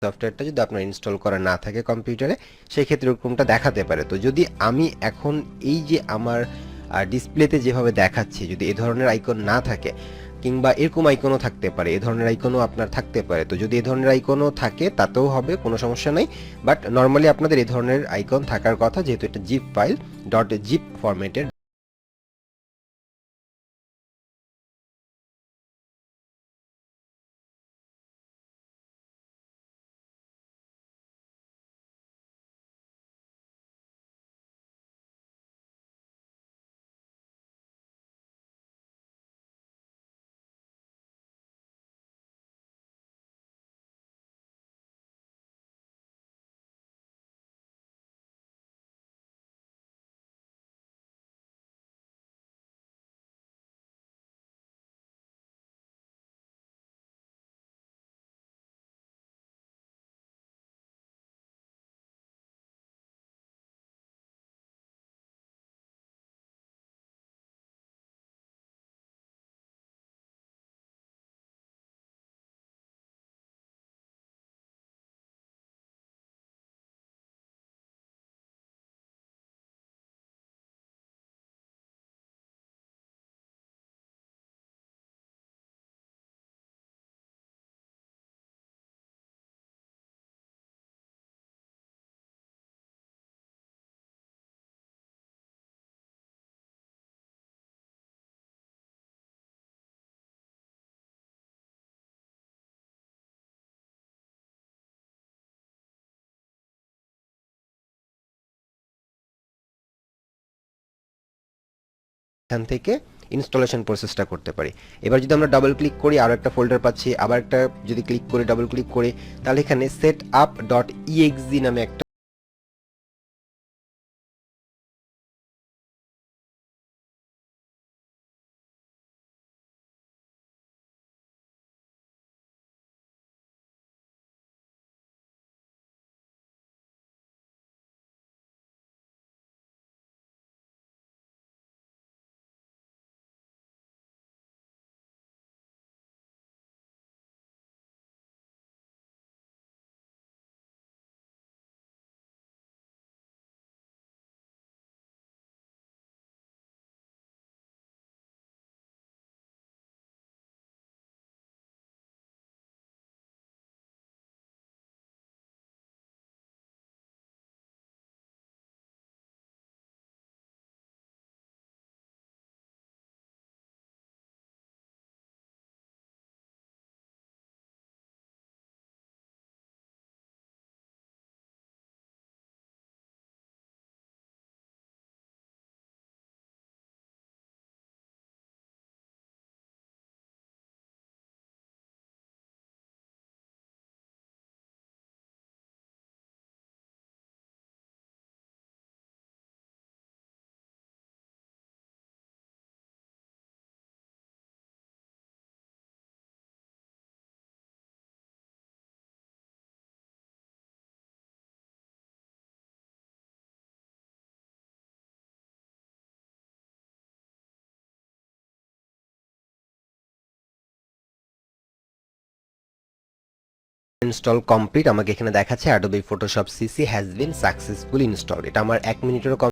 সফটওয়্যারটা যদি আপনার ইনস্টল করা না থাকে কম্পিউটারে, সেই ক্ষেত্রে এরকমটা দেখাতে পারে। তো যদি আমি এখন এই যে আমার ডিসপ্লেতে যেভাবে দেখাচ্ছি, যদি এ ধরনের আইকন না থাকে, কিংবা এরকম আইকনও থাকতে পারে, এ ধরনের আইকনও আপনার থাকতে পারে। তো যদি এ ধরনের আইকনও থাকে তাতেও হবে, কোনো সমস্যা নেই। বাট নর্মালি আপনাদের এ ধরনের আইকন থাকার কথা, যেহেতু এটা জিপ ফাইল, ডট জিপ ফরম্যাটের। এখান থেকে ইনস্টলেশন প্রসেসটা করতে পারি। এবার যদি আমরা ডাবল ক্লিক করি, আরও একটা ফোল্ডার পাচ্ছি, আবার একটা যদি ক্লিক করি, ডাবল ক্লিক করি, তাহলে এখানে সেট আপ ডট ইএক্সি নামে একটা ইনস্টল কমপ্লিট আমাকে এখানে দেখাচ্ছে Adobe Photoshop CC has been successfully installed. এটা আমার 1 মিনিটেরও কম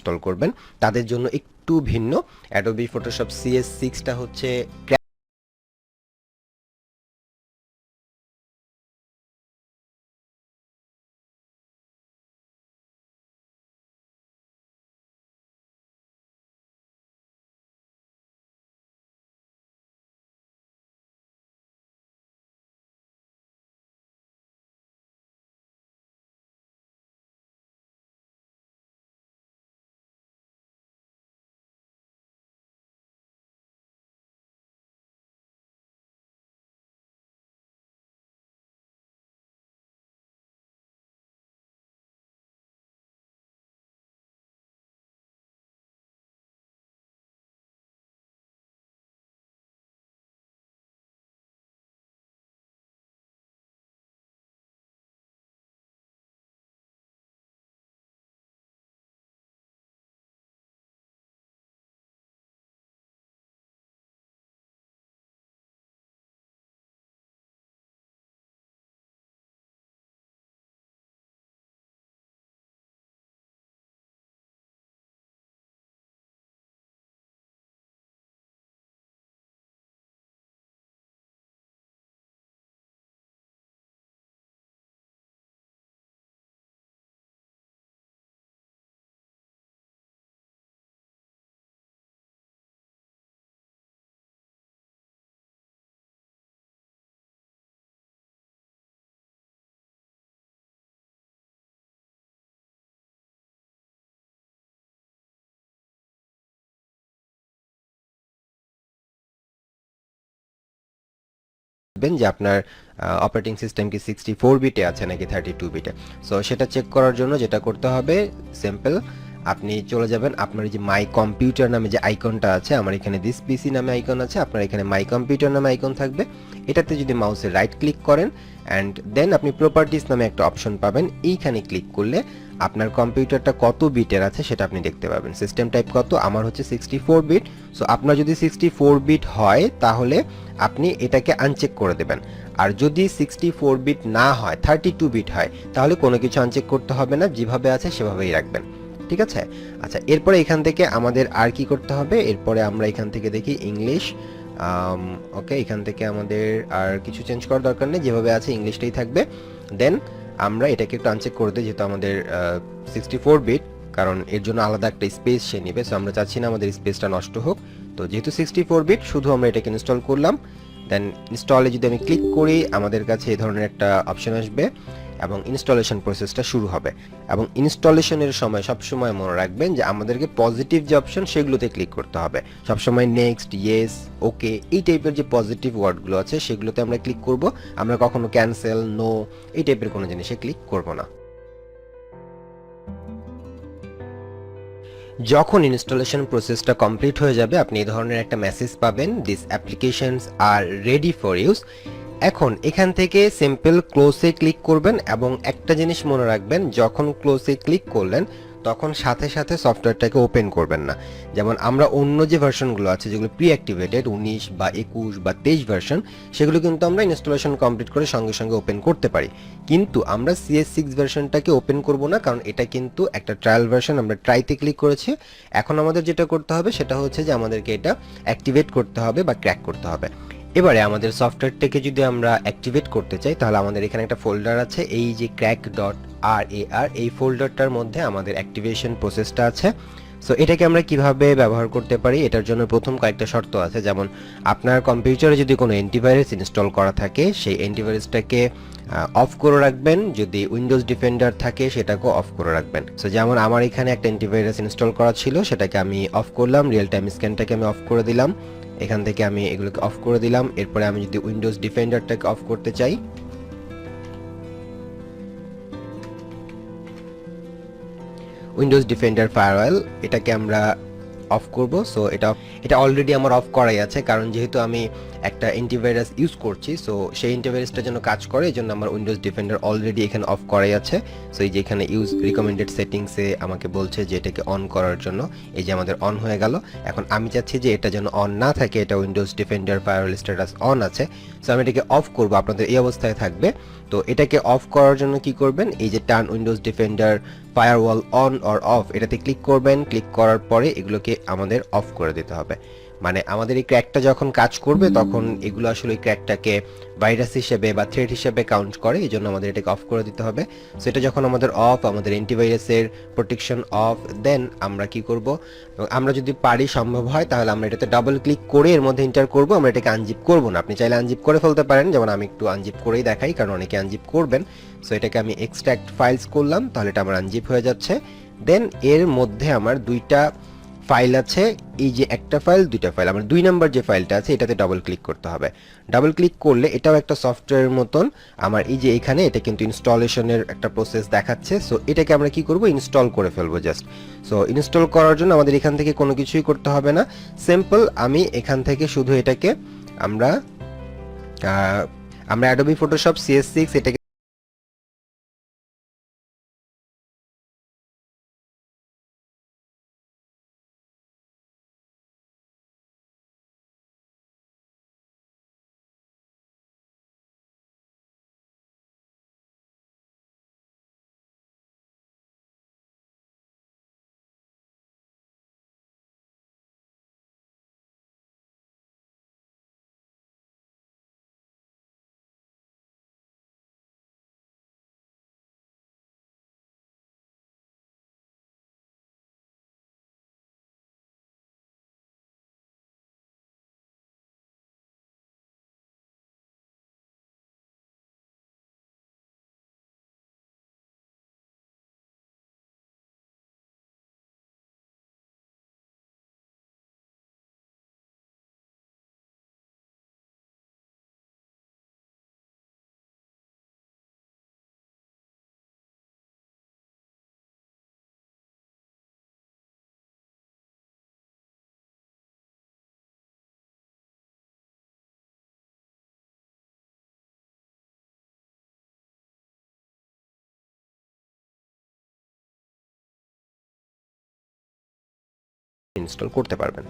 ইনস্টল করবেন তাদের জন্য একটু ভিন্ন। অ্যাডোবি ফটোশপ CS6টা হচ্ছে যে আপনার অপারেটিং সিস্টেম কি 64 বিটে আছে নাকি 32 বিটে। সো সেটা চেক করার জন্য যেটা করতে হবে সিম্পল, আপনি চলে যাবেন আপনার যে মাই কম্পিউটার নামে যে আইকনটা আছে, আমার এখানে দিস পিসি নামে আইকন আছে, আপনার এখানে মাই কম্পিউটার নামে আইকন থাকবে। এটাতে যদি মাউসে রাইট ক্লিক করেন অ্যান্ড দেন আপনি প্রপার্টিস নামে একটা অপশন পাবেন, এইখানে ক্লিক করলে আপনার কম্পিউটারটা কত বিটের আছে সেটা আপনি দেখতে পাবেন। সিস্টেম টাইপ কত, আমার হচ্ছে 64 বিট। সো আপনার যদি 64 বিট হয় তাহলে আপনি এটাকে আনচেক করে দেবেন। আর যদি 64 বিট না হয় 32 বিট হয় তাহলে কোনো কিছু আনচেক করতে হবে না, যেভাবে আছে সেভাবেই রাখবেন। ঠিক আছে। আচ্ছা, এরপরে এখান থেকে আমাদের আর কি করতে হবে, এরপরে আমরা এখান থেকে দেখি ইংলিশ। ওকে, এখান থেকে আমাদের আর কিছু চেঞ্জ করার দরকার নেই, যেভাবে আছে ইংলিশটাই থাকবে। দেন আমরা এটাকে একটু আনচেক করে দিই, যেহেতু আমাদের 64 বিট, কারণ এর জন্য আলাদা একটা স্পেস সে নেবে। সো আমরা চাচ্ছি না আমাদের স্পেসটা নষ্ট হোক। তো যেহেতু 64 বিট, শুধু আমরা এটাকে ইনস্টল করলাম। দেন ইনস্টলে যদি আমি ক্লিক করি আমাদের কাছে এই ধরনের একটা অপশন আসবে এবং ইনস্টলেশন প্রসেসটা শুরু হবে। এবং ইনস্টলেশনের সময় সবসময় মনে রাখবেন যে আমাদেরকে পজিটিভ যে অপশন সেগুলোতে ক্লিক করতে হবে। সবসময় নেক্সট, ইয়েস, ওকে এই টাইপের যে পজিটিভ ওয়ার্ডগুলো আছে সেগুলোতে আমরা ক্লিক করব। আমরা কখনো ক্যান্সেল, নো এই টাইপের কোনো জিনিসে ক্লিক করব না। যখন ইনস্টলেশন প্রসেসটা কমপ্লিট হয়ে যাবে আপনি এই ধরনের একটা মেসেজ পাবেন, this applications R ready for use. এখন এখান থেকে সিম্পল ক্লোজে ক্লিক করবেন এবং একটা জিনিস মনে রাখবেন, যখন ক্লোজে ক্লিক করলেন তখন সাথে সাথে সফটওয়্যারটাকে ওপেন করবেন না। যেমন আমরা অন্য যে ভার্সনগুলো আছে যেগুলো প্রি অ্যাক্টিভেটেড 19 বা 21 বা 23 ভার্সন, সেগুলো কিন্তু আমরা ইনস্টলেশন কমপ্লিট করে সঙ্গে সঙ্গে ওপেন করতে পারি, কিন্তু আমরা CS6 ভার্সনটাকে ওপেন করব না, কারণ এটা কিন্তু একটা ট্রায়াল ভার্সন। আমরা ট্রাইতে ক্লিক করেছি। এখন আমাদের যেটা করতে হবে সেটা হচ্ছে যে আমাদেরকে এটা অ্যাক্টিভেট করতে হবে বা ক্র্যাক করতে হবে। এবারে আমাদের সফটওয়্যারটাকে যদি আমরা অ্যাক্টিভেট করতে চাই তাহলে আমাদের এখানে একটা ফোল্ডার আছে, এই যে crack.rar, এই ফোল্ডারটার মধ্যে আমাদের অ্যাক্টিভেশন প্রসেসটা আছে। সো এটাকে আমরা কিভাবে ব্যবহার করতে পারি, এটার জন্য প্রথম কয়েকটা শর্ত আছে। যেমন আপনার কম্পিউটারে যদি কোনো অ্যান্টিভাইরাস ইনস্টল করা থাকে সেই অ্যান্টিভাইরাসটাকে অফ করে রাখবেন, যদি উইন্ডোজ ডিফেন্ডার থাকে সেটাকেও অফ করে রাখবেন। সো যেমন আমার এখানে একটা অ্যান্টিভাইরাস ইনস্টল করা ছিল, সেটাকে আমি অফ করলাম, রিয়েল টাইম স্ক্যানটাকে আমি অফ করে দিলাম, এখান থেকে আমি এগুলোকে অফ করে দিলাম। এরপরে আমি যদি উইন্ডোজ ডিফেন্ডারটাকে অফ করতে চাই, উইন্ডোজ ডিফেন্ডার ফায়ারওয়াল এটাকে আমরা অফ করব। সো এটা এটা অলরেডি আমার অফ করাই আছে, কারণ যেহেতু আমি একটা অ্যান্টিভাইরাস ইউজ করছি, সো সেই অ্যান্টিভাইরাসটা যেন কাজ করে এই জন্য আমার উইন্ডোজ ডিফেন্ডার অলরেডি এখানে অফ করাই আছে। সো এই যে এখানে ইউজ রিকমেন্ডেড সেটিংসে আমাকে বলছে যে এটাকে অন করার জন্য, এই যে আমাদের অন হয়ে গেল। এখন আমি চাচ্ছি যে এটা যেন অন না থাকে, এটা Windows defender firewall status on আছে, সো আমি এটাকে অফ করব, আপনাদের এই অবস্থায় থাকবে। তো এটাকে অফ করার জন্য কি করবেন, এই যে turn Windows defender firewall on or of এটাতে ক্লিক করবেন। ক্লিক করার পরে এগুলোকে আমাদের অফ করে দিতে হবে। মানে আমাদের এই ক্র্যাকটা যখন কাজ করবে তখন এগুলো আসলে এই ক্র্যাকটাকে ভাইরাস হিসেবে বা থ্রেট হিসেবে কাউন্ট করে, এই জন্য আমাদের এটাকে অফ করে দিতে হবে। সো এটা যখন আমাদের অফ, আমাদের অ্যান্টিভাইরাসের প্রোটেকশন অফ, দেন আমরা কি করব, আমরা যদি পারি সম্ভব হয় তাহলে আমরা এটাতে ডাবল ক্লিক করে এর মধ্যে এন্টার করব। আমরা এটাকে আনজিপ করব না, আপনি চাইলে আনজিপ করে ফেলতে পারেন, যেমন আমি একটু আনজিপ করেই দেখাই কারণ অনেকে আনজিপ করবেন। সো এটাকে আমি এক্সট্রাক্ট ফাইলস করলাম, তাহলে এটা আমার আনজিপ হয়ে যাচ্ছে। দেন এর মধ্যে আমার দুইটা ফাইল আছে, এই যে একটা ফাইল, দুইটা ফাইল, আমার 2 নাম্বার যে ফাইলটা আছে এটাতে ডাবল ক্লিক করতে হবে। ডাবল ক্লিক করলে এটাও একটা সফটওয়্যারের মতন আমার এই যে এখানে এটা কিন্তু ইনস্টলেশনের একটা প্রসেস দেখাচ্ছে। সো এটাকে আমরা কি করব, ইনস্টল করে ফেলবো জাস্ট। সো ইনস্টল করার জন্য আমাদের এখান থেকে কোনো কিছুই করতে হবে না, সিম্পল আমি এখান থেকে শুধু এটাকে আমরা আমরা অ্যাডোবি ফটোশপ CS6 এটাকে ইনস্টল করতে পারবেন।